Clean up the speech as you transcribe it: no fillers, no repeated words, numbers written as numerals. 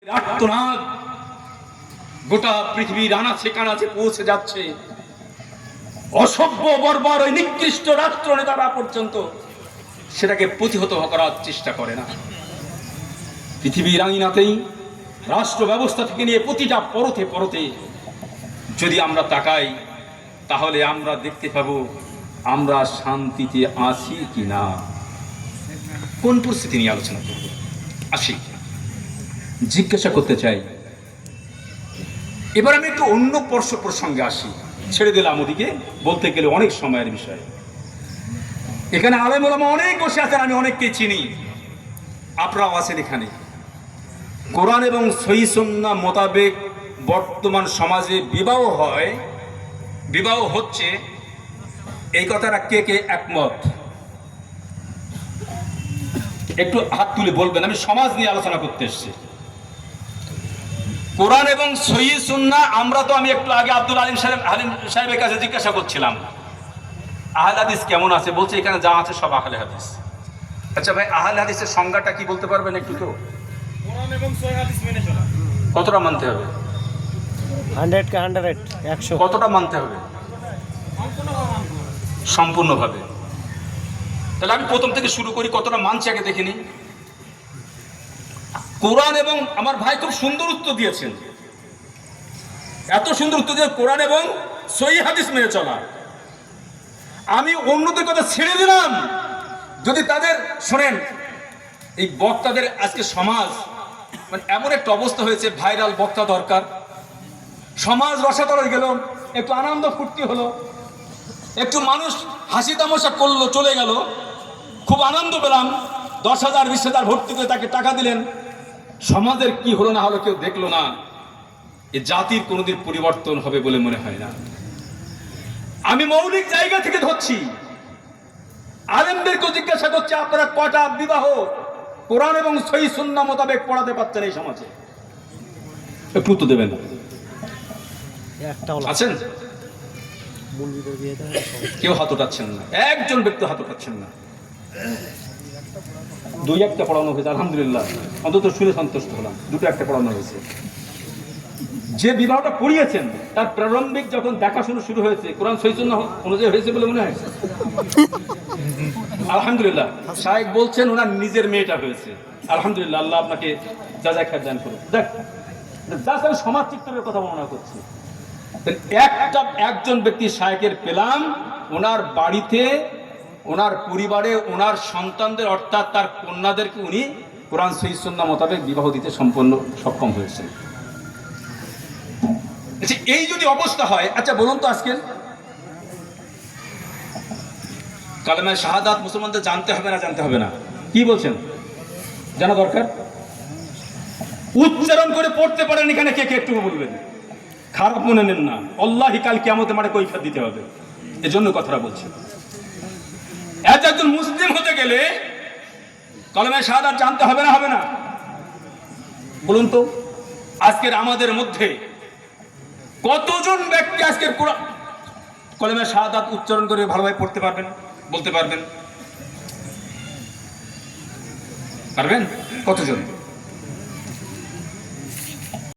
আর্তনাদ গোটা পৃথিবীর আনাচে কানাচে পৌঁছে যাচ্ছে। অসভ্য বর্বর ওই নিকৃষ্ট রাষ্ট্র নেতারা পর্যন্ত সেটাকে প্রতিহত করার চেষ্টা করে না। পৃথিবীর আঙিনাতেই রাষ্ট্র ব্যবস্থা থেকে নিয়ে প্রতিটা পরতে পরতে যদি আমরা তাকাই, তাহলে আমরা দেখতে পাবো আমরা শান্তিতে আছি কিনা। কোন পরিস্থিতি নিয়ে আলোচনা করব? আসি, জিজ্ঞাসা করতে চাই। এবার আমি একটু অন্য প্রসঙ্গে আসি। ছেড়ে দিলাম ওদিকে, বলতে গেলে অনেক সময়ের বিষয়। এখানে আলেম ওলামা অনেক বসে আছেন, আমি অনেককে চিনি, আপনারাও আছেন এখানে। কোরআন এবং সহিহ সুন্নাহ মোতাবেক বর্তমান সমাজে বিবাহ হয়, বিবাহ হচ্ছে, এই কথাটা কে কে একমত? একটু হাত তুলে বলবেন। আমি সমাজ নিয়ে আলোচনা করতে এসেছি। কোরআন এবং সহিহ সুন্নাহ, আমরা তো, আমি একটু আগে আব্দুল আলিম সাহেবের কাছে জিজ্ঞাসা করছিলাম আহলে হাদিস কেমন আছে, বলছে এখানে যা আছে সব আহলে হাদিস। আচ্ছা ভাই, আহলে হাদিসের সংজ্ঞাটা কি বলতে পারবেন একটু? কেউ কোরআন এবং সহিহ হাদিস মেনে চলা। কতটা মানতে হবে? 100 কে 100 100 কতটা মানতে হবে? সম্পূর্ণভাবে। তাহলে আমি প্রথম থেকে শুরু করি, কতটা মানছি আগে দেখে নিই। কোরআন এবং, আমার ভাই খুব সুন্দর উত্তর দিয়েছেন, এত সুন্দর উত্তর দিয়ে কোরআন এবং সহিহ হাদিস মেনে চলা। আমি অন্যদের কথা ছেড়ে দিলাম, যদি তাদের শোনেন, এই বক্তাদের আজকে সমাজ মানে এমন একটা অবস্থা হয়েছে, ভাইরাল বক্তা দরকার। সমাজ রসাতলে গেল, একটু আনন্দ ফুর্তি হলো, একটু মানুষ হাসি তামাশা করলো, চলে গেল, খুব আনন্দ পেলাম, 10,000 20,000 ভর্তি করে তাকে টাকা দিলেন। সমাজের কি হলো না হলো কেউ দেখলো না। এ জাতির কোনোদিন পরিবর্তন হবে বলে মনে হয় না। আমি মৌলিক জায়গা থেকে ধরছি, আলেমদেরকে জিজ্ঞাসা করছি, আপনারা কটা বিবাহ কোরআন এবং সহিহ সুন্নাহ মোতাবেক পড়াতে পারছেন এই সমাজে? একটু তো দেবেন। আছেন? কেউ হাত উঠাচ্ছেন না, একজন ব্যক্তি হাত উঠাচ্ছেন না। 2-1টা পড়ানো হয়েছে, আলহামদুলিল্লাহ, অন্তত শুনে সন্তুষ্ট হলাম। 2-1টা পড়ানো হয়েছে। যে বিবাহটা পড়িয়েছেন তার প্রারম্ভিক যখন দেখাশোনা শুরু হয়েছে কোরআন সহিহ সুন্নাহ অনুযায়ী হয়েছে বলে মনে হয়? আলহামদুলিল্লাহ। শায়েখ বলছেন ওনার নিজের মেয়েটা হয়েছে, আলহামদুলিল্লাহ, আল্লাহ আপনাকে জাযায়ে খায়ের দান করুন। দেখ, জাস্ট আমি সমাজ চিত্রের কথা বর্ণনা করছি। একজন ব্যক্তি শায়েখের পেলাম, ওনার বাড়িতে, ওনার পরিবারে, ওনার সন্তানদের অর্থাৎ তার কন্যাদেরকে উনি কোরআন সহিহ সুন্নাহ মোতাবেক বিবাহ দিতে সম্পূর্ণ সক্ষম হয়েছেন। আচ্ছা, এই যদি অবস্থা হয়, আচ্ছা বলুন তো, আজকে কালেমা শাহাদাত মুসলমানদের জানতে হবে না জানতে হবে না? কি বলছেন? জানা দরকার। উচ্চারণ করে পড়তে পারেন এখানে কে কে একটু বলবেন? খারাপ মনে নেন না, আল্লাহি কাল কিয়ামতের মাঠে কৈফিয়ত দিতে হবে, এজন্য কথাটা বলছি। একজন মুসলিম হতে গেলে কালেমা শাহাদাত জানতে হবে না হবে না? বলুন তো, আজকের আমাদের মধ্যে কতজন ব্যক্তি আজকের কালেমা শাহাদাত উচ্চারণ করে ভালোভাবে পড়তে পারবেন, বলতে পারবেন? পারবেন? কতজন?